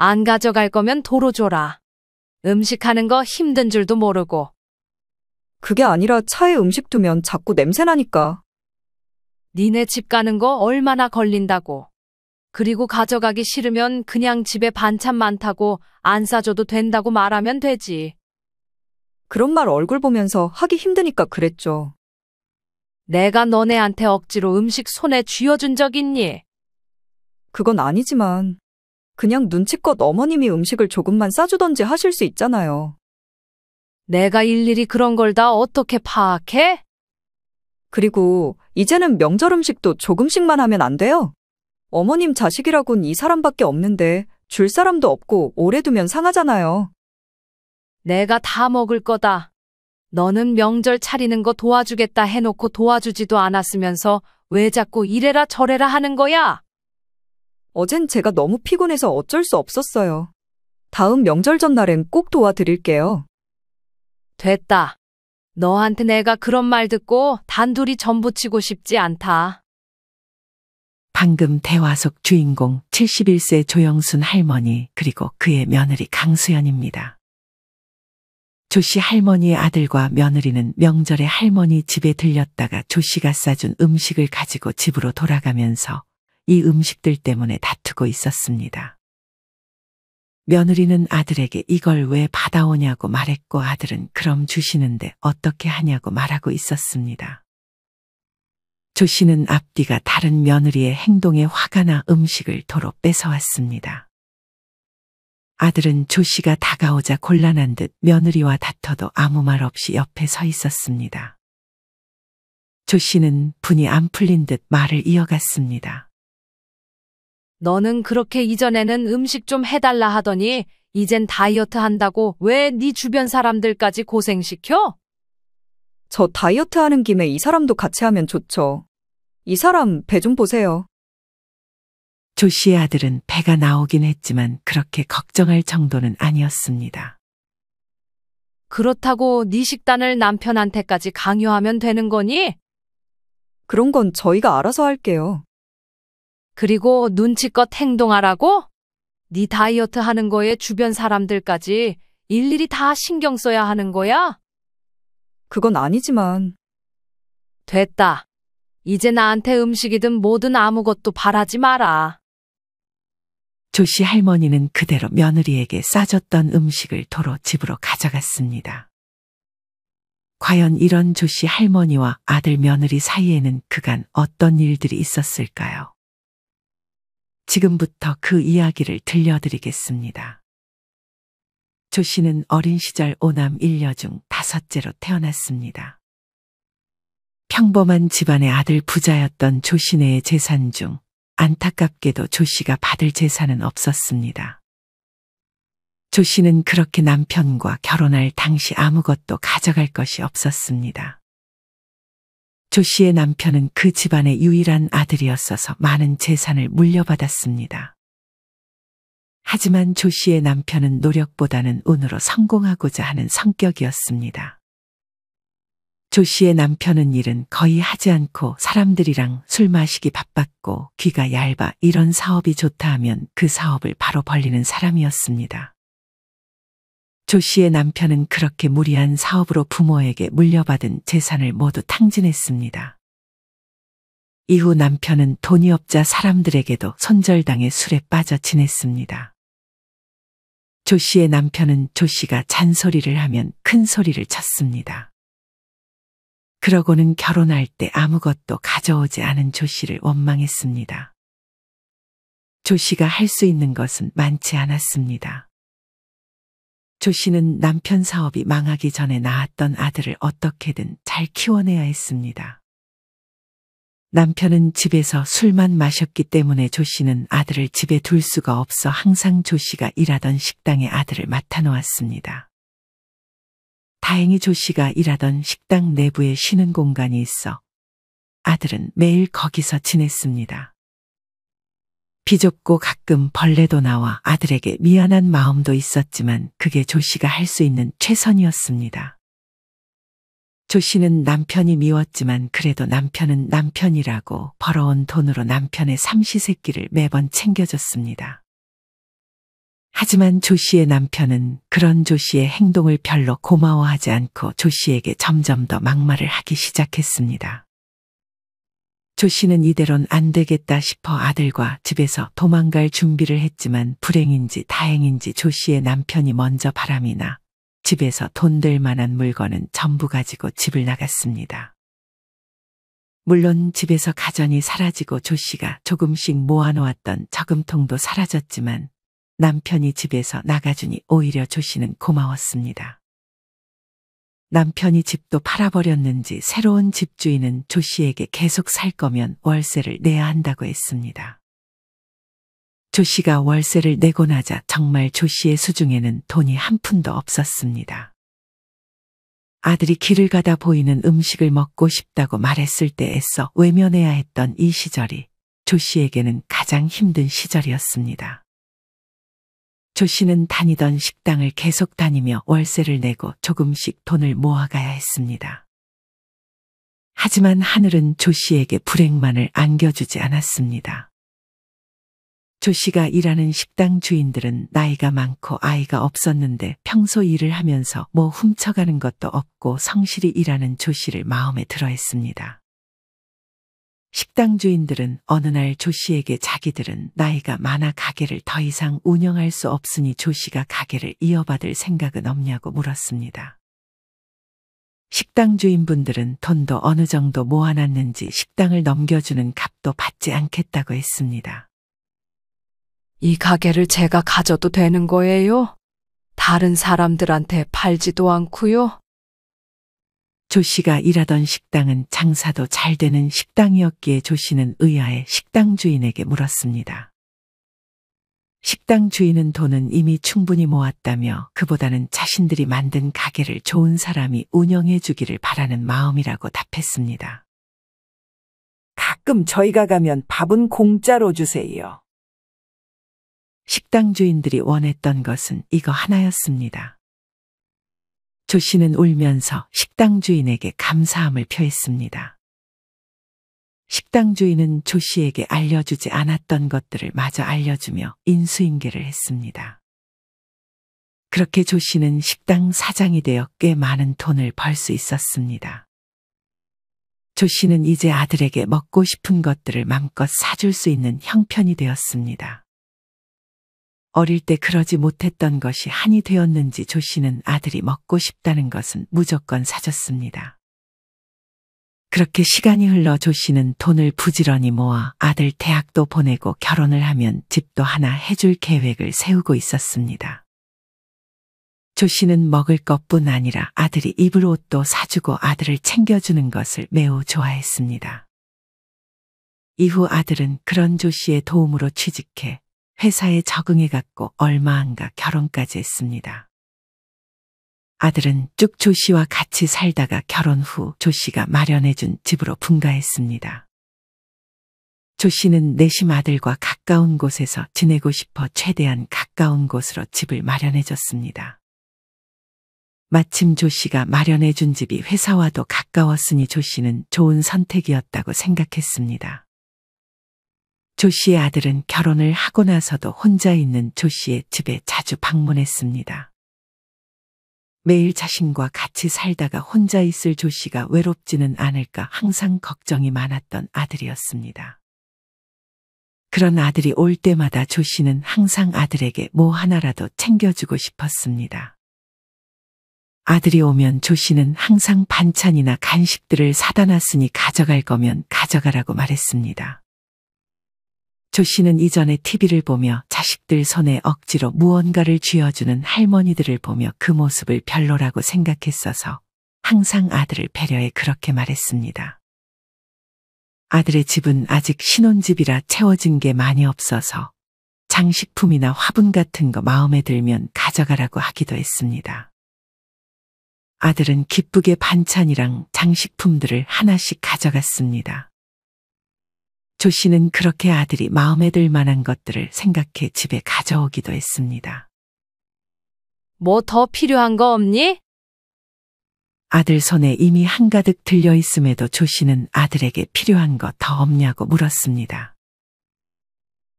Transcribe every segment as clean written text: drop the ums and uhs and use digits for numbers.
안 가져갈 거면 도로 줘라. 음식하는 거 힘든 줄도 모르고. 그게 아니라 차에 음식 두면 자꾸 냄새 나니까. 니네 집 가는 거 얼마나 걸린다고. 그리고 가져가기 싫으면 그냥 집에 반찬 많다고 안 싸줘도 된다고 말하면 되지. 그런 말 얼굴 보면서 하기 힘드니까 그랬죠. 내가 너네한테 억지로 음식 손에 쥐어준 적 있니? 그건 아니지만 그냥 눈치껏 어머님이 음식을 조금만 싸주던지 하실 수 있잖아요. 내가 일일이 그런 걸 다 어떻게 파악해? 그리고 이제는 명절 음식도 조금씩만 하면 안 돼요? 어머님 자식이라곤 이 사람밖에 없는데 줄 사람도 없고 오래 두면 상하잖아요. 내가 다 먹을 거다. 너는 명절 차리는 거 도와주겠다 해놓고 도와주지도 않았으면서 왜 자꾸 이래라 저래라 하는 거야? 어젠 제가 너무 피곤해서 어쩔 수 없었어요. 다음 명절 전날엔 꼭 도와드릴게요. 됐다. 너한테 내가 그런 말 듣고 단둘이 전부치고 싶지 않다. 방금 대화 속 주인공 71세 조영순 할머니 그리고 그의 며느리 강수연입니다. 조 씨 할머니의 아들과 며느리는 명절에 할머니 집에 들렸다가 조 씨가 싸준 음식을 가지고 집으로 돌아가면서 이 음식들 때문에 다투고 있었습니다. 며느리는 아들에게 이걸 왜 받아오냐고 말했고 아들은 그럼 주시는데 어떻게 하냐고 말하고 있었습니다. 조 씨는 앞뒤가 다른 며느리의 행동에 화가 나 음식을 도로 뺏어왔습니다. 아들은 조 씨가 다가오자 곤란한 듯 며느리와 다퉈도 아무 말 없이 옆에 서 있었습니다. 조 씨는 분이 안 풀린 듯 말을 이어갔습니다. 너는 그렇게 이전에는 음식 좀 해달라 하더니 이젠 다이어트 한다고 왜 네 주변 사람들까지 고생시켜? 저 다이어트 하는 김에 이 사람도 같이 하면 좋죠. 이 사람 배 좀 보세요. 조 씨의 아들은 배가 나오긴 했지만 그렇게 걱정할 정도는 아니었습니다. 그렇다고 네 식단을 남편한테까지 강요하면 되는 거니? 그런 건 저희가 알아서 할게요. 그리고 눈치껏 행동하라고? 네 다이어트 하는 거에 주변 사람들까지 일일이 다 신경 써야 하는 거야? 그건 아니지만. 됐다. 이제 나한테 음식이든 뭐든 아무것도 바라지 마라. 조 씨 할머니는 그대로 며느리에게 싸줬던 음식을 도로 집으로 가져갔습니다. 과연 이런 조 씨 할머니와 아들 며느리 사이에는 그간 어떤 일들이 있었을까요? 지금부터 그 이야기를 들려드리겠습니다. 조 씨는 어린 시절 오남 일녀 중 다섯째로 태어났습니다. 평범한 집안의 아들 부자였던 조 씨네의 재산 중 안타깝게도 조 씨가 받을 재산은 없었습니다. 조 씨는 그렇게 남편과 결혼할 당시 아무것도 가져갈 것이 없었습니다. 조 씨의 남편은 그 집안의 유일한 아들이었어서 많은 재산을 물려받았습니다. 하지만 조 씨의 남편은 노력보다는 운으로 성공하고자 하는 성격이었습니다. 조 씨의 남편은 일은 거의 하지 않고 사람들이랑 술 마시기 바빴고 귀가 얇아 이런 사업이 좋다 하면 그 사업을 바로 벌리는 사람이었습니다. 조 씨의 남편은 그렇게 무리한 사업으로 부모에게 물려받은 재산을 모두 탕진했습니다. 이후 남편은 돈이 없자 사람들에게도 손절당해 술에 빠져 지냈습니다. 조 씨의 남편은 조 씨가 잔소리를 하면 큰 소리를 쳤습니다. 그러고는 결혼할 때 아무것도 가져오지 않은 조 씨를 원망했습니다. 조 씨가 할 수 있는 것은 많지 않았습니다. 조 씨는 남편 사업이 망하기 전에 낳았던 아들을 어떻게든 잘 키워내야 했습니다. 남편은 집에서 술만 마셨기 때문에 조 씨는 아들을 집에 둘 수가 없어 항상 조 씨가 일하던 식당에 아들을 맡아놓았습니다. 다행히 조 씨가 일하던 식당 내부에 쉬는 공간이 있어 아들은 매일 거기서 지냈습니다. 비좁고 가끔 벌레도 나와 아들에게 미안한 마음도 있었지만 그게 조 씨가 할 수 있는 최선이었습니다. 조 씨는 남편이 미웠지만 그래도 남편은 남편이라고 벌어온 돈으로 남편의 삼시세끼를 매번 챙겨줬습니다. 하지만 조 씨의 남편은 그런 조 씨의 행동을 별로 고마워하지 않고 조 씨에게 점점 더 막말을 하기 시작했습니다. 조 씨는 이대론 안 되겠다 싶어 아들과 집에서 도망갈 준비를 했지만 불행인지 다행인지 조 씨의 남편이 먼저 바람이 나 집에서 돈 될 만한 물건은 전부 가지고 집을 나갔습니다. 물론 집에서 가전이 사라지고 조 씨가 조금씩 모아놓았던 저금통도 사라졌지만 남편이 집에서 나가주니 오히려 조 씨는 고마웠습니다. 남편이 집도 팔아버렸는지 새로운 집주인은 조 씨에게 계속 살 거면 월세를 내야 한다고 했습니다. 조 씨가 월세를 내고 나자 정말 조 씨의 수중에는 돈이 한 푼도 없었습니다. 아들이 길을 가다 보이는 음식을 먹고 싶다고 말했을 때 애써 외면해야 했던 이 시절이 조 씨에게는 가장 힘든 시절이었습니다. 조 씨는 다니던 식당을 계속 다니며 월세를 내고 조금씩 돈을 모아가야 했습니다. 하지만 하늘은 조 씨에게 불행만을 안겨주지 않았습니다. 조 씨가 일하는 식당 주인들은 나이가 많고 아이가 없었는데 평소 일을 하면서 뭐 훔쳐가는 것도 없고 성실히 일하는 조 씨를 마음에 들어 했습니다. 식당 주인들은 어느 날 조 씨에게 자기들은 나이가 많아 가게를 더 이상 운영할 수 없으니 조 씨가 가게를 이어받을 생각은 없냐고 물었습니다. 식당 주인분들은 돈도 어느 정도 모아놨는지 식당을 넘겨주는 값도 받지 않겠다고 했습니다. 이 가게를 제가 가져도 되는 거예요? 다른 사람들한테 팔지도 않고요? 조 씨가 일하던 식당은 장사도 잘 되는 식당이었기에 조 씨는 의아해 식당 주인에게 물었습니다. 식당 주인은 돈은 이미 충분히 모았다며 그보다는 자신들이 만든 가게를 좋은 사람이 운영해 주기를 바라는 마음이라고 답했습니다. 가끔 저희가 가면 밥은 공짜로 주세요. 식당 주인들이 원했던 것은 이거 하나였습니다. 조 씨는 울면서 식당 주인에게 감사함을 표했습니다. 식당 주인은 조 씨에게 알려주지 않았던 것들을 마저 알려주며 인수인계를 했습니다. 그렇게 조 씨는 식당 사장이 되어 꽤 많은 돈을 벌 수 있었습니다. 조 씨는 이제 아들에게 먹고 싶은 것들을 맘껏 사줄 수 있는 형편이 되었습니다. 어릴 때 그러지 못했던 것이 한이 되었는지 조 씨는 아들이 먹고 싶다는 것은 무조건 사줬습니다. 그렇게 시간이 흘러 조 씨는 돈을 부지런히 모아 아들 대학도 보내고 결혼을 하면 집도 하나 해줄 계획을 세우고 있었습니다. 조 씨는 먹을 것뿐 아니라 아들이 입을 옷도 사주고 아들을 챙겨주는 것을 매우 좋아했습니다. 이후 아들은 그런 조 씨의 도움으로 취직해 회사에 적응해갔고 얼마 안 가 결혼까지 했습니다. 아들은 쭉 조 씨와 같이 살다가 결혼 후 조 씨가 마련해준 집으로 분가했습니다. 조 씨는 내심 아들과 가까운 곳에서 지내고 싶어 최대한 가까운 곳으로 집을 마련해줬습니다. 마침 조 씨가 마련해준 집이 회사와도 가까웠으니 조 씨는 좋은 선택이었다고 생각했습니다. 조 씨의 아들은 결혼을 하고 나서도 혼자 있는 조 씨의 집에 자주 방문했습니다. 매일 자신과 같이 살다가 혼자 있을 조 씨가 외롭지는 않을까 항상 걱정이 많았던 아들이었습니다. 그런 아들이 올 때마다 조 씨는 항상 아들에게 뭐 하나라도 챙겨주고 싶었습니다. 아들이 오면 조 씨는 항상 반찬이나 간식들을 사다 놨으니 가져갈 거면 가져가라고 말했습니다. 조 씨는 이전에 TV를 보며 자식들 손에 억지로 무언가를 쥐어주는 할머니들을 보며 그 모습을 별로라고 생각했어서 항상 아들을 배려해 그렇게 말했습니다. 아들의 집은 아직 신혼집이라 채워진 게 많이 없어서 장식품이나 화분 같은 거 마음에 들면 가져가라고 하기도 했습니다. 아들은 기쁘게 반찬이랑 장식품들을 하나씩 가져갔습니다. 조 씨는 그렇게 아들이 마음에 들 만한 것들을 생각해 집에 가져오기도 했습니다. 뭐 더 필요한 거 없니? 아들 손에 이미 한가득 들려 있음에도 조 씨는 아들에게 필요한 거 더 없냐고 물었습니다.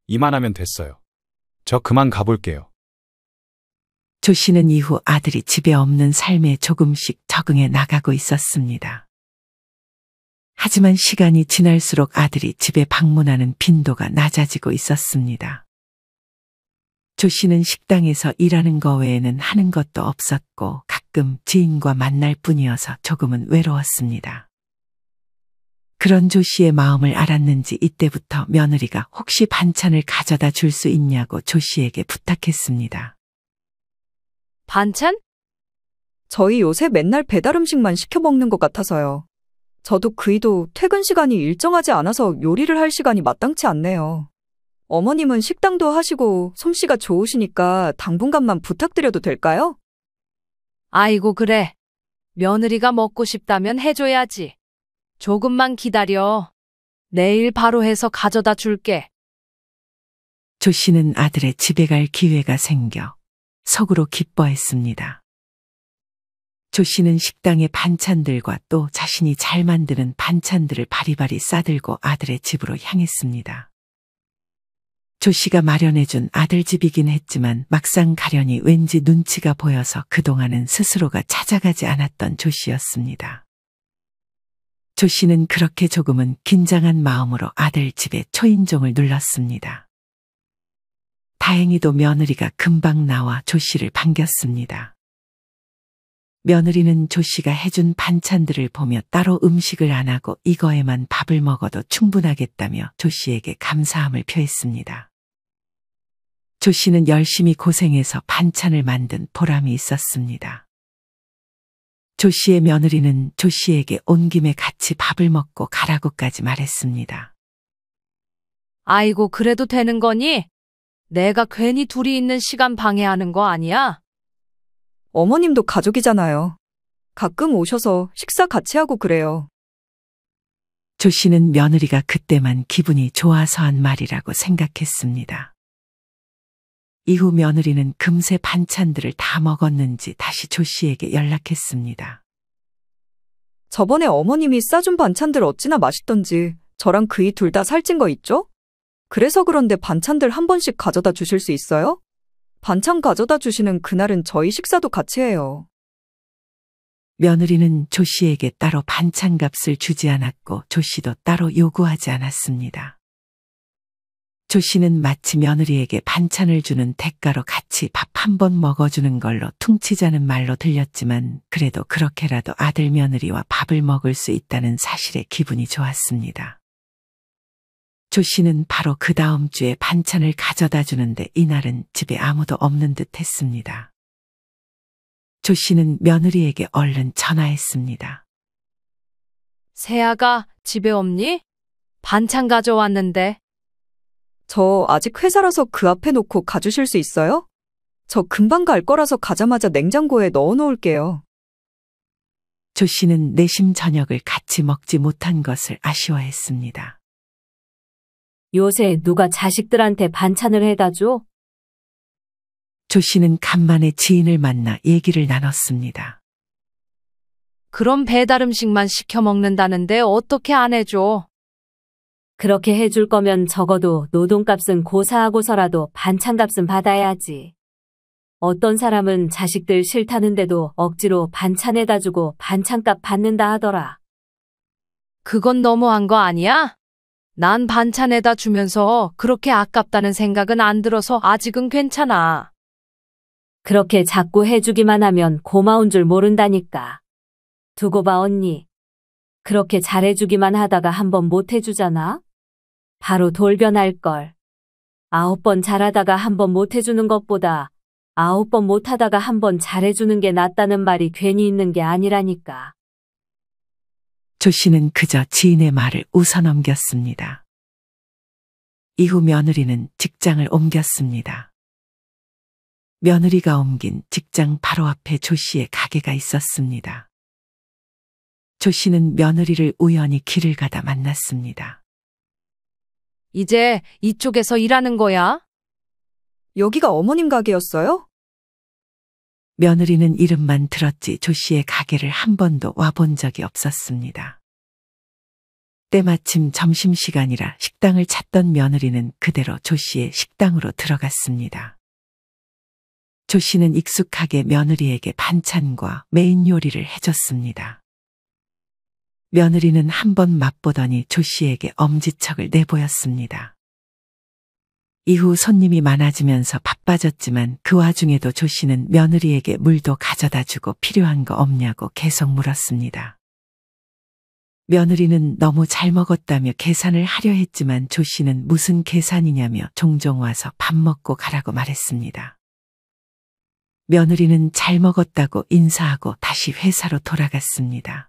이만하면 됐어요. 저 그만 가볼게요. 조 씨는 이후 아들이 집에 없는 삶에 조금씩 적응해 나가고 있었습니다. 하지만 시간이 지날수록 아들이 집에 방문하는 빈도가 낮아지고 있었습니다. 조 씨는 식당에서 일하는 거 외에는 하는 것도 없었고 가끔 지인과 만날 뿐이어서 조금은 외로웠습니다. 그런 조 씨의 마음을 알았는지 이때부터 며느리가 혹시 반찬을 가져다 줄 수 있냐고 조 씨에게 부탁했습니다. 반찬? 저희 요새 맨날 배달 음식만 시켜 먹는 것 같아서요. 저도 그이도 퇴근 시간이 일정하지 않아서 요리를 할 시간이 마땅치 않네요. 어머님은 식당도 하시고 솜씨가 좋으시니까 당분간만 부탁드려도 될까요? 아이고, 그래. 며느리가 먹고 싶다면 해줘야지. 조금만 기다려. 내일 바로 해서 가져다 줄게. 조 씨는 아들의 집에 갈 기회가 생겨 속으로 기뻐했습니다. 조 씨는 식당의 반찬들과 또 자신이 잘 만드는 반찬들을 바리바리 싸들고 아들의 집으로 향했습니다. 조 씨가 마련해준 아들 집이긴 했지만 막상 가려니 왠지 눈치가 보여서 그동안은 스스로가 찾아가지 않았던 조 씨였습니다. 조 씨는 그렇게 조금은 긴장한 마음으로 아들 집에 초인종을 눌렀습니다. 다행히도 며느리가 금방 나와 조 씨를 반겼습니다. 며느리는 조 씨가 해준 반찬들을 보며 따로 음식을 안 하고 이거에만 밥을 먹어도 충분하겠다며 조 씨에게 감사함을 표했습니다. 조 씨는 열심히 고생해서 반찬을 만든 보람이 있었습니다. 조 씨의 며느리는 조 씨에게 온 김에 같이 밥을 먹고 가라고까지 말했습니다. 아이고, 그래도 되는 거니? 내가 괜히 둘이 있는 시간 방해하는 거 아니야? 어머님도 가족이잖아요. 가끔 오셔서 식사 같이 하고 그래요. 조 씨는 며느리가 그때만 기분이 좋아서 한 말이라고 생각했습니다. 이후 며느리는 금세 반찬들을 다 먹었는지 다시 조 씨에게 연락했습니다. 저번에 어머님이 싸준 반찬들 어찌나 맛있던지 저랑 그이 둘 다 살찐 거 있죠? 그래서 그런데 반찬들 한 번씩 가져다 주실 수 있어요? 반찬 가져다 주시는 그날은 저희 식사도 같이 해요. 며느리는 조 씨에게 따로 반찬값을 주지 않았고 조 씨도 따로 요구하지 않았습니다. 조 씨는 마치 며느리에게 반찬을 주는 대가로 같이 밥 한 번 먹어주는 걸로 퉁치자는 말로 들렸지만 그래도 그렇게라도 아들 며느리와 밥을 먹을 수 있다는 사실에 기분이 좋았습니다. 조 씨는 바로 그 다음 주에 반찬을 가져다 주는데 이날은 집에 아무도 없는 듯 했습니다. 조 씨는 며느리에게 얼른 전화했습니다. 세아가 집에 없니? 반찬 가져왔는데. 저 아직 회사라서 그 앞에 놓고 가주실 수 있어요? 저 금방 갈 거라서 가자마자 냉장고에 넣어 놓을게요. 조 씨는 내심 저녁을 같이 먹지 못한 것을 아쉬워했습니다. 요새 누가 자식들한테 반찬을 해다 줘? 조 씨는 간만에 지인을 만나 얘기를 나눴습니다. 그럼 배달 음식만 시켜 먹는다는데 어떻게 안 해줘? 그렇게 해줄 거면 적어도 노동값은 고사하고서라도 반찬값은 받아야지. 어떤 사람은 자식들 싫다는데도 억지로 반찬에다 주고 반찬값 받는다 하더라. 그건 너무한 거 아니야? 난 반찬에다 주면서 그렇게 아깝다는 생각은 안 들어서 아직은 괜찮아. 그렇게 자꾸 해주기만 하면 고마운 줄 모른다니까. 두고 봐 언니. 그렇게 잘해주기만 하다가 한번 못 해주잖아? 바로 돌변할걸. 9번 잘하다가 한번 못 해주는 것보다 9번 못하다가 한번 잘해주는 게 낫다는 말이 괜히 있는 게 아니라니까. 조 씨는 그저 지인의 말을 웃어넘겼습니다. 이후 며느리는 직장을 옮겼습니다. 며느리가 옮긴 직장 바로 앞에 조 씨의 가게가 있었습니다. 조 씨는 며느리를 우연히 길을 가다 만났습니다. 이제 이쪽에서 일하는 거야? 여기가 어머님 가게였어요? 며느리는 이름만 들었지 조 씨의 가게를 한 번도 와본 적이 없었습니다. 때마침 점심시간이라 식당을 찾던 며느리는 그대로 조 씨의 식당으로 들어갔습니다. 조 씨는 익숙하게 며느리에게 반찬과 메인 요리를 해줬습니다. 며느리는 한 번 맛보더니 조 씨에게 엄지척을 내보였습니다. 이후 손님이 많아지면서 바빠졌지만 그 와중에도 조 씨는 며느리에게 물도 가져다 주고 필요한 거 없냐고 계속 물었습니다. 며느리는 너무 잘 먹었다며 계산을 하려 했지만 조 씨는 무슨 계산이냐며 종종 와서 밥 먹고 가라고 말했습니다. 며느리는 잘 먹었다고 인사하고 다시 회사로 돌아갔습니다.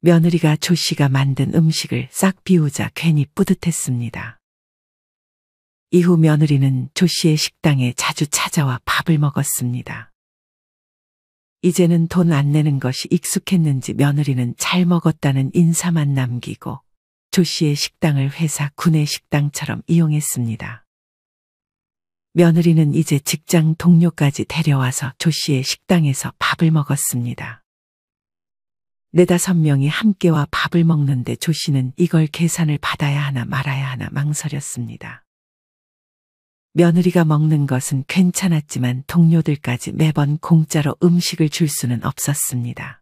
며느리가 조 씨가 만든 음식을 싹 비우자 괜히 뿌듯했습니다. 이후 며느리는 조 씨의 식당에 자주 찾아와 밥을 먹었습니다. 이제는 돈 안 내는 것이 익숙했는지 며느리는 잘 먹었다는 인사만 남기고 조 씨의 식당을 회사 구내식당처럼 이용했습니다. 며느리는 이제 직장 동료까지 데려와서 조 씨의 식당에서 밥을 먹었습니다. 4~5명이 함께와 밥을 먹는데 조 씨는 이걸 계산을 받아야 하나 말아야 하나 망설였습니다. 며느리가 먹는 것은 괜찮았지만 동료들까지 매번 공짜로 음식을 줄 수는 없었습니다.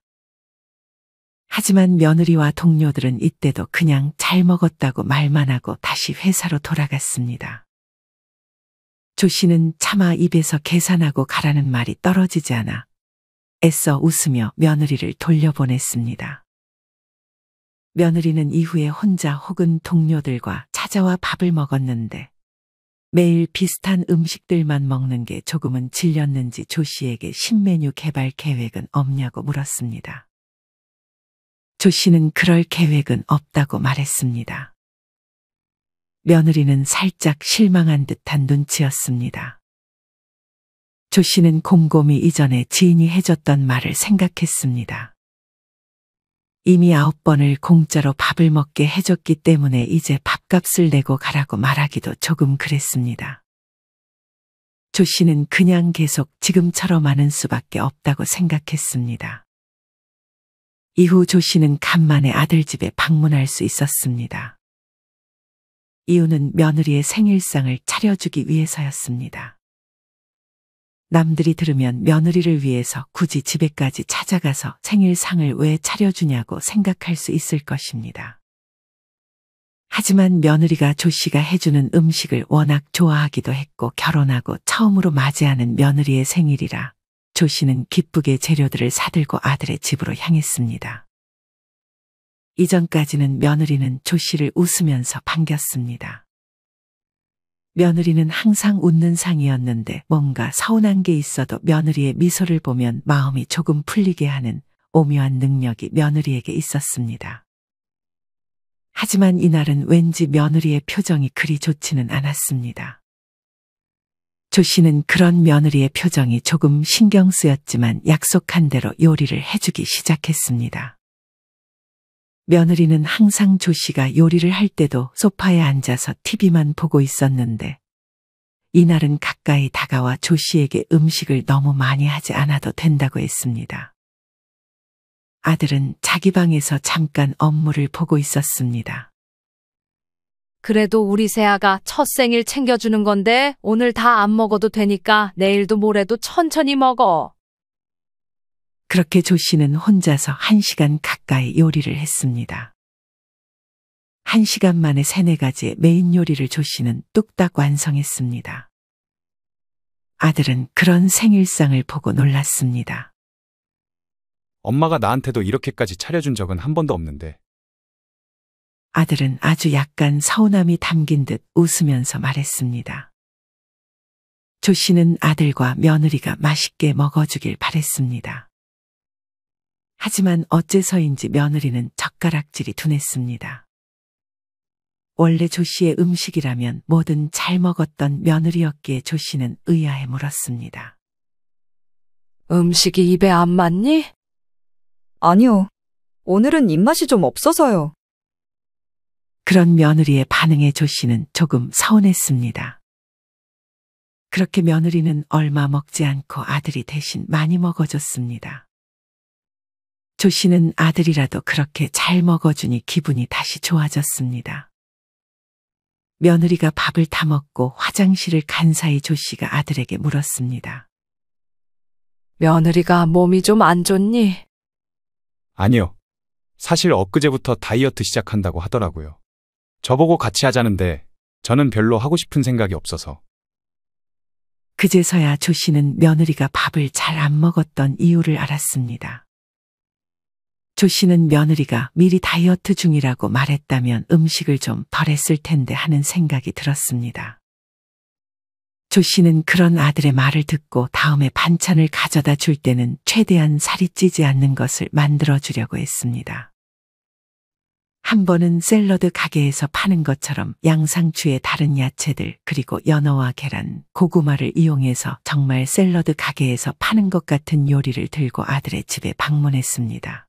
하지만 며느리와 동료들은 이때도 그냥 잘 먹었다고 말만 하고 다시 회사로 돌아갔습니다. 조 씨는 차마 입에서 계산하고 가라는 말이 떨어지지 않아 애써 웃으며 며느리를 돌려보냈습니다. 며느리는 이후에 혼자 혹은 동료들과 찾아와 밥을 먹었는데 매일 비슷한 음식들만 먹는 게 조금은 질렸는지 조 씨에게 신메뉴 개발 계획은 없냐고 물었습니다. 조 씨는 그럴 계획은 없다고 말했습니다. 며느리는 살짝 실망한 듯한 눈치였습니다. 조 씨는 곰곰이 이전에 지인이 해줬던 말을 생각했습니다. 이미 9번을 공짜로 밥을 먹게 해줬기 때문에 이제 밥값을 내고 가라고 말하기도 조금 그랬습니다. 조 씨는 그냥 계속 지금처럼 하는 수밖에 없다고 생각했습니다. 이후 조 씨는 간만에 아들 집에 방문할 수 있었습니다. 이유는 며느리의 생일상을 차려주기 위해서였습니다. 남들이 들으면 며느리를 위해서 굳이 집에까지 찾아가서 생일상을 왜 차려주냐고 생각할 수 있을 것입니다. 하지만 며느리가 조 씨가 해주는 음식을 워낙 좋아하기도 했고 결혼하고 처음으로 맞이하는 며느리의 생일이라 조 씨는 기쁘게 재료들을 사들고 아들의 집으로 향했습니다. 이전까지는 며느리는 조 씨를 웃으면서 반겼습니다. 며느리는 항상 웃는 상이었는데 뭔가 서운한 게 있어도 며느리의 미소를 보면 마음이 조금 풀리게 하는 오묘한 능력이 며느리에게 있었습니다. 하지만 이날은 왠지 며느리의 표정이 그리 좋지는 않았습니다. 조 씨는 그런 며느리의 표정이 조금 신경 쓰였지만 약속한 대로 요리를 해주기 시작했습니다. 며느리는 항상 조 씨가 요리를 할 때도 소파에 앉아서 TV만 보고 있었는데 이날은 가까이 다가와 조 씨에게 음식을 너무 많이 하지 않아도 된다고 했습니다. 아들은 자기 방에서 잠깐 업무를 보고 있었습니다. 그래도 우리 새아가 첫 생일 챙겨주는 건데 오늘 다 안 먹어도 되니까 내일도 모레도 천천히 먹어. 그렇게 조 씨는 혼자서 1시간 가까이 요리를 했습니다. 1시간 만에 3~4가지의 메인 요리를 조 씨는 뚝딱 완성했습니다. 아들은 그런 생일상을 보고 놀랐습니다. 엄마가 나한테도 이렇게까지 차려준 적은 한 번도 없는데. 아들은 아주 약간 서운함이 담긴 듯 웃으면서 말했습니다. 조 씨는 아들과 며느리가 맛있게 먹어주길 바랬습니다. 하지만 어째서인지 며느리는 젓가락질이 둔했습니다. 원래 조 씨의 음식이라면 뭐든 잘 먹었던 며느리였기에 조 씨는 의아해 물었습니다. 음식이 입에 안 맞니? 아니요. 오늘은 입맛이 좀 없어서요. 그런 며느리의 반응에 조 씨는 조금 서운했습니다. 그렇게 며느리는 얼마 먹지 않고 아들이 대신 많이 먹어줬습니다. 조 씨는 아들이라도 그렇게 잘 먹어주니 기분이 다시 좋아졌습니다. 며느리가 밥을 다 먹고 화장실을 간 사이 조 씨가 아들에게 물었습니다. 며느리가 몸이 좀 안 좋니? 아니요. 사실 엊그제부터 다이어트 시작한다고 하더라고요. 저보고 같이 하자는데 저는 별로 하고 싶은 생각이 없어서. 그제서야 조 씨는 며느리가 밥을 잘 안 먹었던 이유를 알았습니다. 조 씨는 며느리가 미리 다이어트 중이라고 말했다면 음식을 좀 덜 했을 텐데 하는 생각이 들었습니다. 조 씨는 그런 아들의 말을 듣고 다음에 반찬을 가져다 줄 때는 최대한 살이 찌지 않는 것을 만들어 주려고 했습니다. 한 번은 샐러드 가게에서 파는 것처럼 양상추의 다른 야채들 그리고 연어와 계란, 고구마를 이용해서 정말 샐러드 가게에서 파는 것 같은 요리를 들고 아들의 집에 방문했습니다.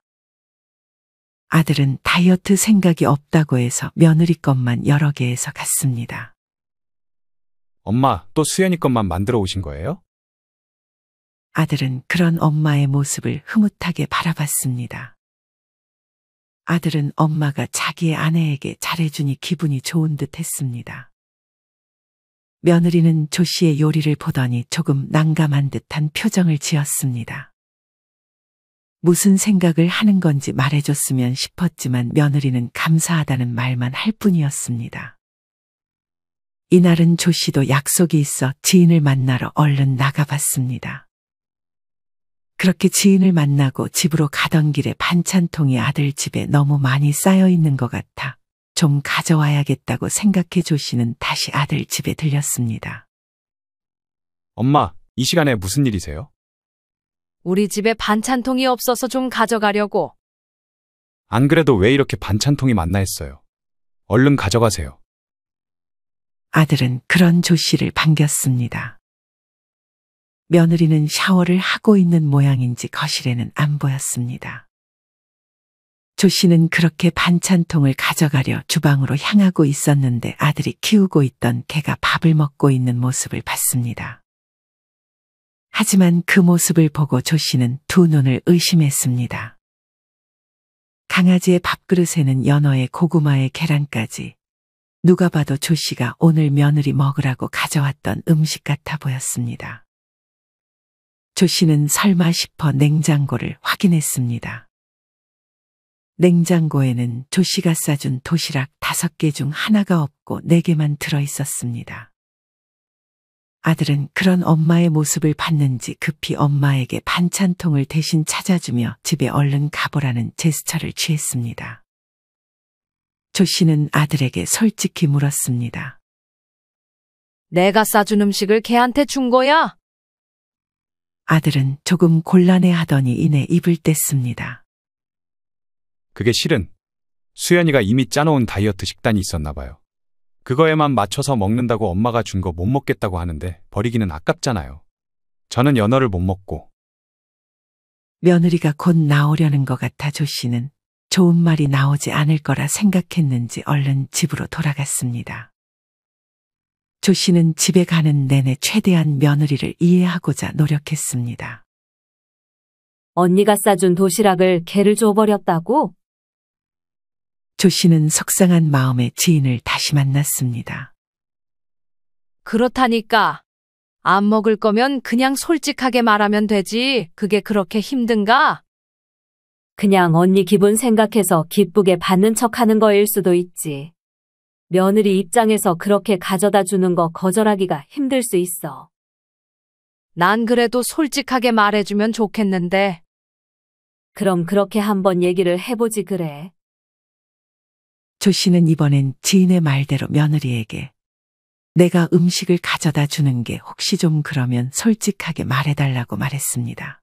아들은 다이어트 생각이 없다고 해서 며느리 것만 여러 개 해서 갔습니다. 엄마, 또 수연이 것만 만들어 오신 거예요? 아들은 그런 엄마의 모습을 흐뭇하게 바라봤습니다. 아들은 엄마가 자기의 아내에게 잘해주니 기분이 좋은 듯 했습니다. 며느리는 조 씨의 요리를 보더니 조금 난감한 듯한 표정을 지었습니다. 무슨 생각을 하는 건지 말해줬으면 싶었지만 며느리는 감사하다는 말만 할 뿐이었습니다. 이날은 조 씨도 약속이 있어 지인을 만나러 얼른 나가봤습니다. 그렇게 지인을 만나고 집으로 가던 길에 반찬통이 아들 집에 너무 많이 쌓여 있는 것 같아 좀 가져와야겠다고 생각해 조 씨는 다시 아들 집에 들렸습니다. 엄마, 이 시간에 무슨 일이세요? 우리 집에 반찬통이 없어서 좀 가져가려고. 안 그래도 왜 이렇게 반찬통이 많나 했어요. 얼른 가져가세요. 아들은 그런 조 씨를 반겼습니다. 며느리는 샤워를 하고 있는 모양인지 거실에는 안 보였습니다. 조 씨는 그렇게 반찬통을 가져가려 주방으로 향하고 있었는데 아들이 키우고 있던 개가 밥을 먹고 있는 모습을 봤습니다. 하지만 그 모습을 보고 조 씨는 두 눈을 의심했습니다. 강아지의 밥그릇에는 연어에 고구마에 계란까지 누가 봐도 조 씨가 오늘 며느리 먹으라고 가져왔던 음식 같아 보였습니다. 조 씨는 설마 싶어 냉장고를 확인했습니다. 냉장고에는 조 씨가 싸준 도시락 5개 중 하나가 없고 4개만 들어 있었습니다. 아들은 그런 엄마의 모습을 봤는지 급히 엄마에게 반찬통을 대신 찾아주며 집에 얼른 가보라는 제스처를 취했습니다. 조 씨는 아들에게 솔직히 물었습니다. 내가 싸준 음식을 걔한테 준 거야? 아들은 조금 곤란해하더니 이내 입을 뗐습니다. 그게 실은 수연이가 이미 짜놓은 다이어트 식단이 있었나 봐요. 그거에만 맞춰서 먹는다고 엄마가 준 거 못 먹겠다고 하는데 버리기는 아깝잖아요. 저는 연어를 못 먹고. 며느리가 곧 나오려는 것 같아 조 씨는 좋은 말이 나오지 않을 거라 생각했는지 얼른 집으로 돌아갔습니다. 조 씨는 집에 가는 내내 최대한 며느리를 이해하고자 노력했습니다. 언니가 싸준 도시락을 걔를 줘버렸다고? 조 씨는 속상한 마음에 지인을 다시 만났습니다. 그렇다니까. 안 먹을 거면 그냥 솔직하게 말하면 되지. 그게 그렇게 힘든가? 그냥 언니 기분 생각해서 기쁘게 받는 척하는 거일 수도 있지. 며느리 입장에서 그렇게 가져다 주는 거 거절하기가 힘들 수 있어. 난 그래도 솔직하게 말해주면 좋겠는데. 그럼 그렇게 한번 얘기를 해보지 그래. 조 씨는 이번엔 지인의 말대로 며느리에게 내가 음식을 가져다 주는 게 혹시 좀 그러면 솔직하게 말해달라고 말했습니다.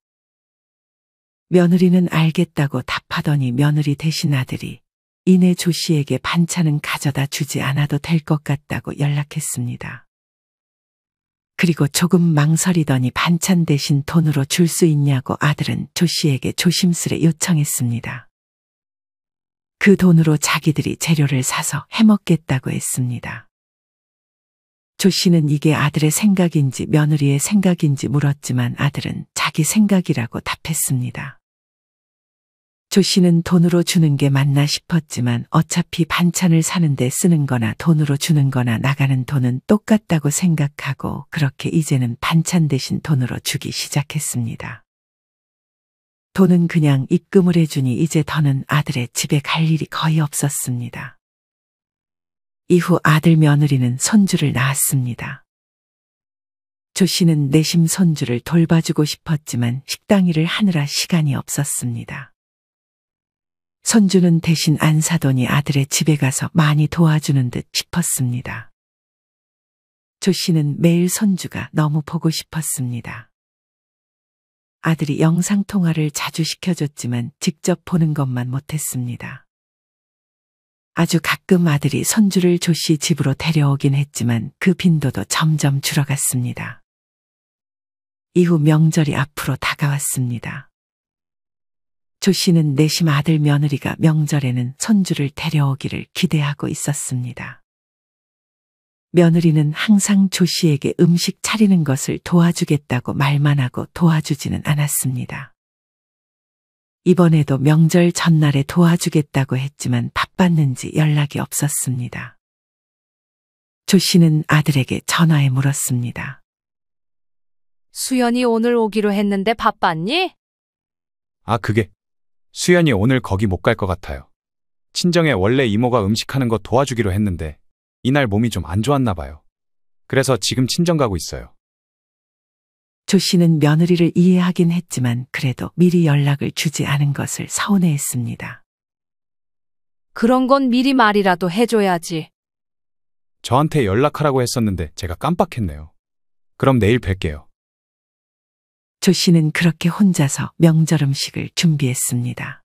며느리는 알겠다고 답하더니 며느리 대신 아들이 이내 조 씨에게 반찬은 가져다 주지 않아도 될 것 같다고 연락했습니다. 그리고 조금 망설이더니 반찬 대신 돈으로 줄 수 있냐고 아들은 조 씨에게 조심스레 요청했습니다. 그 돈으로 자기들이 재료를 사서 해먹겠다고 했습니다. 조 씨는 이게 아들의 생각인지 며느리의 생각인지 물었지만 아들은 자기 생각이라고 답했습니다. 조 씨는 돈으로 주는 게 맞나 싶었지만 어차피 반찬을 사는데 쓰는 거나 돈으로 주는 거나 나가는 돈은 똑같다고 생각하고 그렇게 이제는 반찬 대신 돈으로 주기 시작했습니다. 돈은 그냥 입금을 해주니 이제 더는 아들의 집에 갈 일이 거의 없었습니다. 이후 아들 며느리는 손주를 낳았습니다. 조 씨는 내심 손주를 돌봐주고 싶었지만 식당 일을 하느라 시간이 없었습니다. 손주는 대신 안 사더니 아들의 집에 가서 많이 도와주는 듯 싶었습니다. 조 씨는 매일 손주가 너무 보고 싶었습니다. 아들이 영상통화를 자주 시켜줬지만 직접 보는 것만 못했습니다. 아주 가끔 아들이 손주를 조 씨 집으로 데려오긴 했지만 그 빈도도 점점 줄어갔습니다. 이후 명절이 앞으로 다가왔습니다. 조 씨는 내심 아들 며느리가 명절에는 손주를 데려오기를 기대하고 있었습니다. 며느리는 항상 조 씨에게 음식 차리는 것을 도와주겠다고 말만 하고 도와주지는 않았습니다. 이번에도 명절 전날에 도와주겠다고 했지만 바빴는지 연락이 없었습니다. 조 씨는 아들에게 전화해 물었습니다. 수연이 오늘 오기로 했는데 바빴니? 아, 그게 수연이 오늘 거기 못 갈 것 같아요. 친정에 원래 이모가 음식하는 거 도와주기로 했는데 이날 몸이 좀 안 좋았나 봐요. 그래서 지금 친정 가고 있어요. 조 씨는 며느리를 이해하긴 했지만 그래도 미리 연락을 주지 않은 것을 서운해했습니다. 그런 건 미리 말이라도 해줘야지. 저한테 연락하라고 했었는데 제가 깜빡했네요. 그럼 내일 뵐게요. 조 씨는 그렇게 혼자서 명절 음식을 준비했습니다.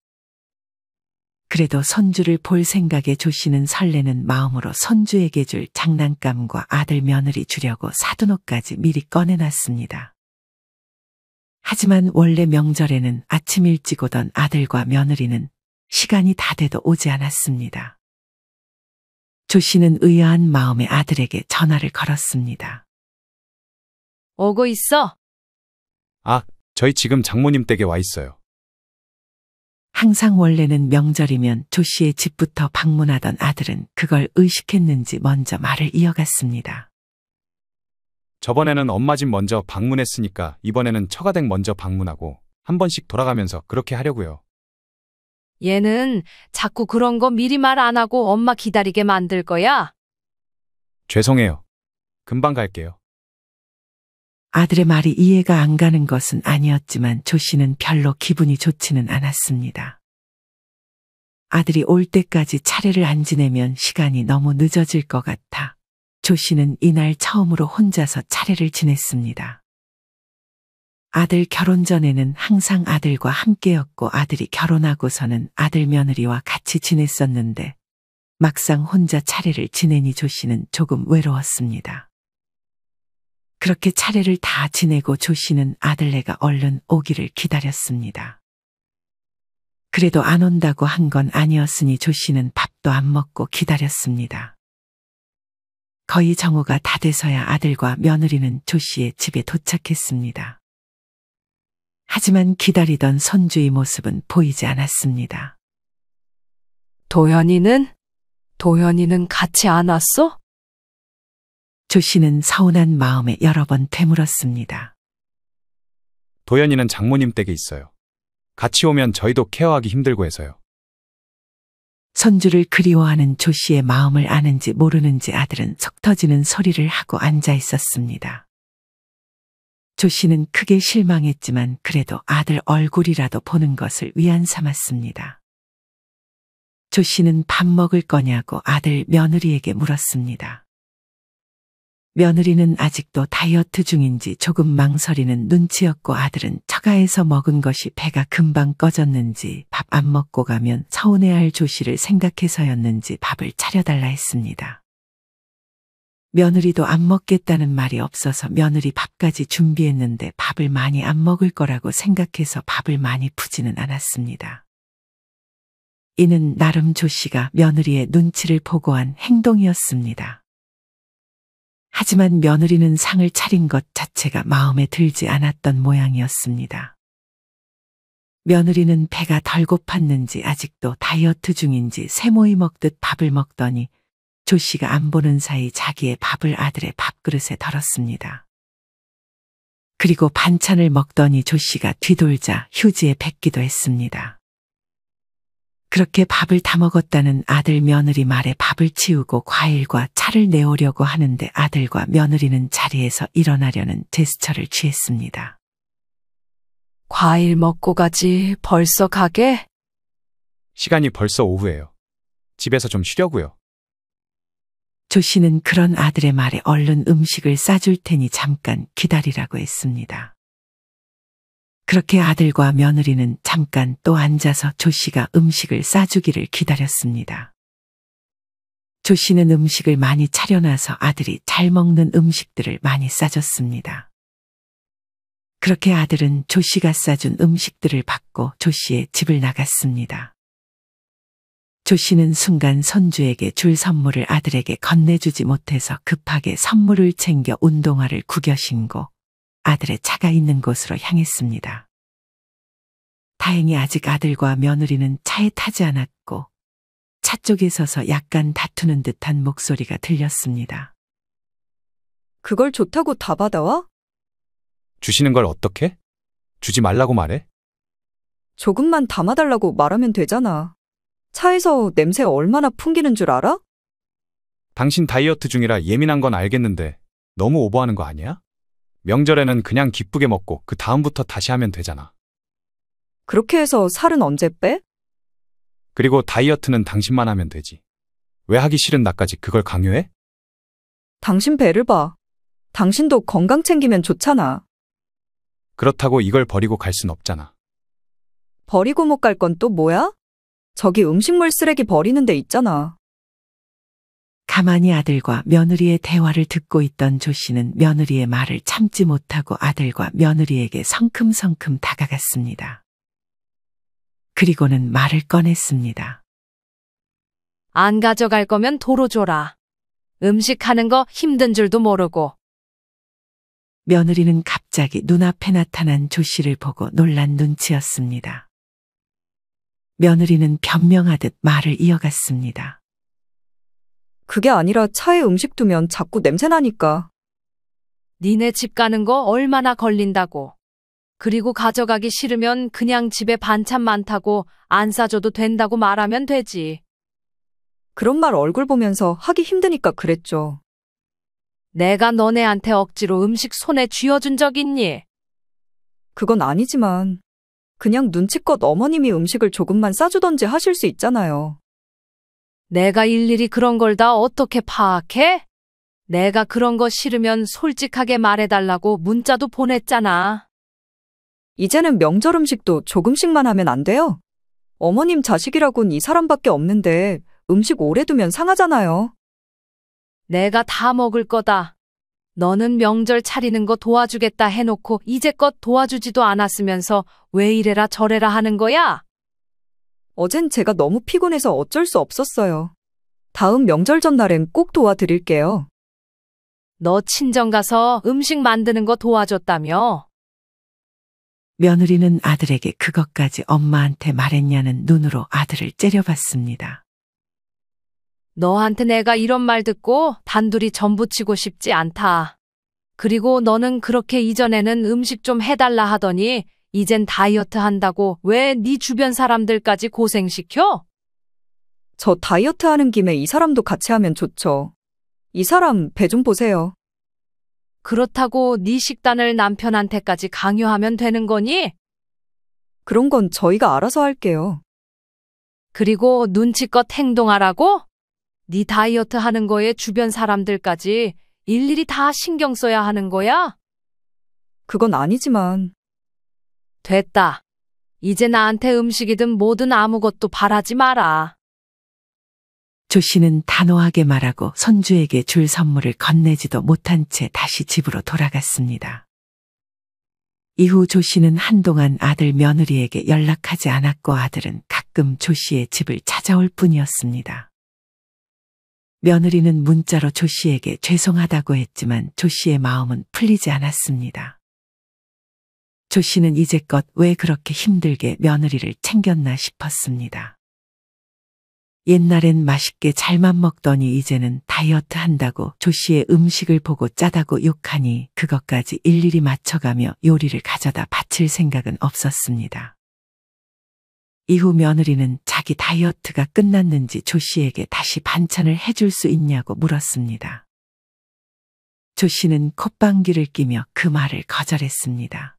그래도 손주를 볼 생각에 조 씨는 설레는 마음으로 손주에게 줄 장난감과 아들 며느리 주려고 사둔 옷까지 미리 꺼내놨습니다. 하지만 원래 명절에는 아침 일찍 오던 아들과 며느리는 시간이 다 돼도 오지 않았습니다. 조 씨는 의아한 마음에 아들에게 전화를 걸었습니다. 오고 있어. 아, 저희 지금 장모님 댁에 와 있어요. 항상 원래는 명절이면 조 씨의 집부터 방문하던 아들은 그걸 의식했는지 먼저 말을 이어갔습니다. 저번에는 엄마 집 먼저 방문했으니까 이번에는 처가댁 먼저 방문하고 한 번씩 돌아가면서 그렇게 하려고요. 얘는 자꾸 그런 거 미리 말 안 하고 엄마 기다리게 만들 거야. 죄송해요. 금방 갈게요. 아들의 말이 이해가 안 가는 것은 아니었지만 조 씨는 별로 기분이 좋지는 않았습니다. 아들이 올 때까지 차례를 안 지내면 시간이 너무 늦어질 것 같아 조 씨는 이날 처음으로 혼자서 차례를 지냈습니다. 아들 결혼 전에는 항상 아들과 함께였고 아들이 결혼하고서는 아들 며느리와 같이 지냈었는데 막상 혼자 차례를 지내니 조 씨는 조금 외로웠습니다. 그렇게 차례를 다 지내고 조 씨는 아들네가 얼른 오기를 기다렸습니다. 그래도 안 온다고 한 건 아니었으니 조 씨는 밥도 안 먹고 기다렸습니다. 거의 정오가 다 돼서야 아들과 며느리는 조 씨의 집에 도착했습니다. 하지만 기다리던 손주의 모습은 보이지 않았습니다. 도현이는 같이 안 왔어? 조 씨는 서운한 마음에 여러 번 되물었습니다. 도연이는 장모님 댁에 있어요. 같이 오면 저희도 케어하기 힘들고 해서요. 손주를 그리워하는 조 씨의 마음을 아는지 모르는지 아들은 속 터지는 소리를 하고 앉아 있었습니다. 조 씨는 크게 실망했지만 그래도 아들 얼굴이라도 보는 것을 위안 삼았습니다. 조 씨는 밥 먹을 거냐고 아들 며느리에게 물었습니다. 며느리는 아직도 다이어트 중인지 조금 망설이는 눈치였고 아들은 처가에서 먹은 것이 배가 금방 꺼졌는지 밥 안 먹고 가면 서운해할 조 씨를 생각해서였는지 밥을 차려달라 했습니다. 며느리도 안 먹겠다는 말이 없어서 며느리 밥까지 준비했는데 밥을 많이 안 먹을 거라고 생각해서 밥을 많이 푸지는 않았습니다. 이는 나름 조 씨가 며느리의 눈치를 보고 한 행동이었습니다. 하지만 며느리는 상을 차린 것 자체가 마음에 들지 않았던 모양이었습니다. 며느리는 배가 덜 고팠는지 아직도 다이어트 중인지 새모이 먹듯 밥을 먹더니 조 씨가 안 보는 사이 자기의 밥을 아들의 밥그릇에 덜었습니다. 그리고 반찬을 먹더니 조 씨가 뒤돌자 휴지에 뱉기도 했습니다. 그렇게 밥을 다 먹었다는 아들 며느리 말에 밥을 치우고 과일과 차를 내오려고 하는데 아들과 며느리는 자리에서 일어나려는 제스처를 취했습니다. 과일 먹고 가지. 벌써 가게? 시간이 벌써 오후예요. 집에서 좀 쉬려고요. 조 씨는 그런 아들의 말에 얼른 음식을 싸줄 테니 잠깐 기다리라고 했습니다. 그렇게 아들과 며느리는 잠깐 또 앉아서 조 씨가 음식을 싸주기를 기다렸습니다. 조 씨는 음식을 많이 차려놔서 아들이 잘 먹는 음식들을 많이 싸줬습니다. 그렇게 아들은 조 씨가 싸준 음식들을 받고 조 씨의 집을 나갔습니다. 조 씨는 순간 손주에게 줄 선물을 아들에게 건네주지 못해서 급하게 선물을 챙겨 운동화를 구겨 신고 아들의 차가 있는 곳으로 향했습니다. 다행히 아직 아들과 며느리는 차에 타지 않았고 차 쪽에 서서 약간 다투는 듯한 목소리가 들렸습니다. 그걸 좋다고 다 받아와? 주시는 걸 어떻게? 주지 말라고 말해? 조금만 담아달라고 말하면 되잖아. 차에서 냄새 얼마나 풍기는 줄 알아? 당신 다이어트 중이라 예민한 건 알겠는데 너무 오버하는 거 아니야? 명절에는 그냥 기쁘게 먹고 그 다음부터 다시 하면 되잖아. 그렇게 해서 살은 언제 빼? 그리고 다이어트는 당신만 하면 되지. 왜 하기 싫은 나까지 그걸 강요해? 당신 배를 봐. 당신도 건강 챙기면 좋잖아. 그렇다고 이걸 버리고 갈 순 없잖아. 버리고 못 갈 건 또 뭐야? 저기 음식물 쓰레기 버리는 데 있잖아. 가만히 아들과 며느리의 대화를 듣고 있던 조 씨는 며느리의 말을 참지 못하고 아들과 며느리에게 성큼성큼 다가갔습니다. 그리고는 말을 꺼냈습니다. 안 가져갈 거면 도로 줘라. 음식하는 거 힘든 줄도 모르고. 며느리는 갑자기 눈앞에 나타난 조 씨를 보고 놀란 눈치였습니다. 며느리는 변명하듯 말을 이어갔습니다. 그게 아니라 차에 음식 두면 자꾸 냄새 나니까. 니네 집 가는 거 얼마나 걸린다고. 그리고 가져가기 싫으면 그냥 집에 반찬 많다고 안 싸줘도 된다고 말하면 되지. 그런 말 얼굴 보면서 하기 힘드니까 그랬죠. 내가 너네한테 억지로 음식 손에 쥐어준 적 있니? 그건 아니지만 그냥 눈치껏 어머님이 음식을 조금만 싸주던지 하실 수 있잖아요. 내가 일일이 그런 걸 다 어떻게 파악해? 내가 그런 거 싫으면 솔직하게 말해달라고 문자도 보냈잖아. 이제는 명절 음식도 조금씩만 하면 안 돼요? 어머님 자식이라곤 이 사람밖에 없는데 음식 오래 두면 상하잖아요. 내가 다 먹을 거다. 너는 명절 차리는 거 도와주겠다 해놓고 이제껏 도와주지도 않았으면서 왜 이래라 저래라 하는 거야? 어젠 제가 너무 피곤해서 어쩔 수 없었어요. 다음 명절 전날엔 꼭 도와드릴게요. 너 친정 가서 음식 만드는 거 도와줬다며? 며느리는 아들에게 그것까지 엄마한테 말했냐는 눈으로 아들을 째려봤습니다. 너한테 내가 이런 말 듣고 단둘이 전부치고 싶지 않다. 그리고 너는 그렇게 이전에는 음식 좀 해달라 하더니 이젠 다이어트 한다고 왜 네 주변 사람들까지 고생시켜? 저 다이어트 하는 김에 이 사람도 같이 하면 좋죠. 이 사람 배 좀 보세요. 그렇다고 네 식단을 남편한테까지 강요하면 되는 거니? 그런 건 저희가 알아서 할게요. 그리고 눈치껏 행동하라고? 네 다이어트 하는 거에 주변 사람들까지 일일이 다 신경 써야 하는 거야? 그건 아니지만 됐다. 이제 나한테 음식이든 뭐든 아무것도 바라지 마라. 조 씨는 단호하게 말하고 손주에게 줄 선물을 건네지도 못한 채 다시 집으로 돌아갔습니다. 이후 조 씨는 한동안 아들 며느리에게 연락하지 않았고 아들은 가끔 조 씨의 집을 찾아올 뿐이었습니다. 며느리는 문자로 조 씨에게 죄송하다고 했지만 조 씨의 마음은 풀리지 않았습니다. 조 씨는 이제껏 왜 그렇게 힘들게 며느리를 챙겼나 싶었습니다. 옛날엔 맛있게 잘만 먹더니 이제는 다이어트 한다고 조 씨의 음식을 보고 짜다고 욕하니 그것까지 일일이 맞춰가며 요리를 가져다 바칠 생각은 없었습니다. 이후 며느리는 자기 다이어트가 끝났는지 조 씨에게 다시 반찬을 해줄 수 있냐고 물었습니다. 조 씨는 콧방귀를 뀌며 그 말을 거절했습니다.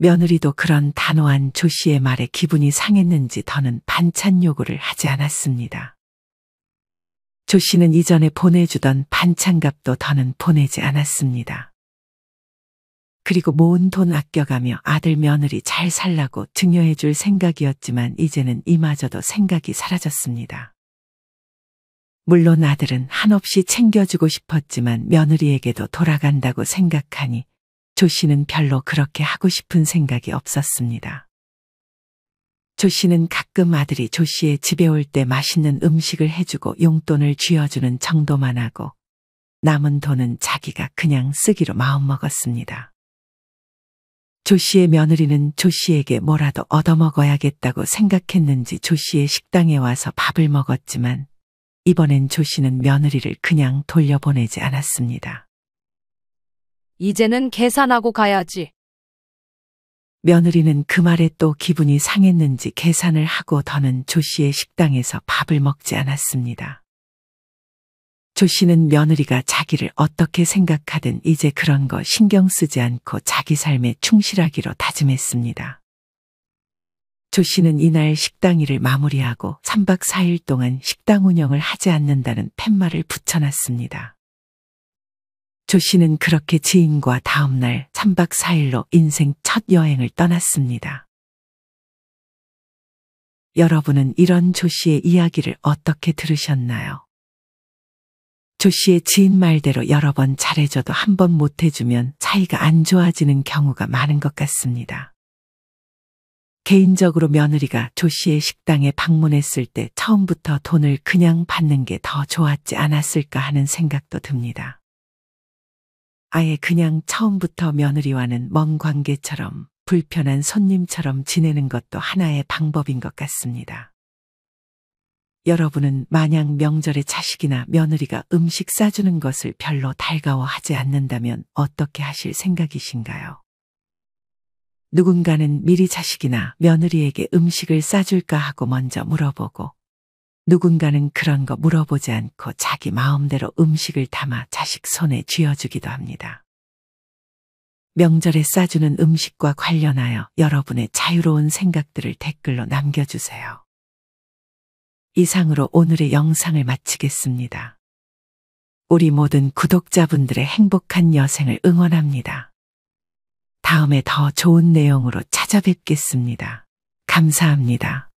며느리도 그런 단호한 조 씨의 말에 기분이 상했는지 더는 반찬 요구를 하지 않았습니다. 조 씨는 이전에 보내주던 반찬값도 더는 보내지 않았습니다. 그리고 모은 돈 아껴가며 아들 며느리 잘 살라고 증여해 줄 생각이었지만 이제는 이마저도 생각이 사라졌습니다. 물론 아들은 한없이 챙겨주고 싶었지만 며느리에게도 돌아간다고 생각하니 조 씨는 별로 그렇게 하고 싶은 생각이 없었습니다. 조 씨는 가끔 아들이 조 씨의 집에 올 때 맛있는 음식을 해주고 용돈을 쥐어주는 정도만 하고 남은 돈은 자기가 그냥 쓰기로 마음먹었습니다. 조 씨의 며느리는 조 씨에게 뭐라도 얻어먹어야겠다고 생각했는지 조 씨의 식당에 와서 밥을 먹었지만 이번엔 조 씨는 며느리를 그냥 돌려보내지 않았습니다. 이제는 계산하고 가야지. 며느리는 그 말에 또 기분이 상했는지 계산을 하고 더는 조 씨의 식당에서 밥을 먹지 않았습니다. 조 씨는 며느리가 자기를 어떻게 생각하든 이제 그런 거 신경 쓰지 않고 자기 삶에 충실하기로 다짐했습니다. 조 씨는 이날 식당 일을 마무리하고 3박 4일 동안 식당 운영을 하지 않는다는 팻말을 붙여놨습니다. 조 씨는 그렇게 지인과 다음날 3박 4일로 인생 첫 여행을 떠났습니다. 여러분은 이런 조 씨의 이야기를 어떻게 들으셨나요? 조 씨의 지인 말대로 여러 번 잘해줘도 한 번 못해주면 사이가 안 좋아지는 경우가 많은 것 같습니다. 개인적으로 며느리가 조 씨의 식당에 방문했을 때 처음부터 돈을 그냥 받는 게 더 좋았지 않았을까 하는 생각도 듭니다. 아예 그냥 처음부터 며느리와는 먼 관계처럼 불편한 손님처럼 지내는 것도 하나의 방법인 것 같습니다. 여러분은 만약 명절에 자식이나 며느리가 음식 싸주는 것을 별로 달가워하지 않는다면 어떻게 하실 생각이신가요? 누군가는 미리 자식이나 며느리에게 음식을 싸줄까 하고 먼저 물어보고 누군가는 그런 거 물어보지 않고 자기 마음대로 음식을 담아 자식 손에 쥐어주기도 합니다. 명절에 싸주는 음식과 관련하여 여러분의 자유로운 생각들을 댓글로 남겨주세요. 이상으로 오늘의 영상을 마치겠습니다. 우리 모든 구독자분들의 행복한 여생을 응원합니다. 다음에 더 좋은 내용으로 찾아뵙겠습니다. 감사합니다.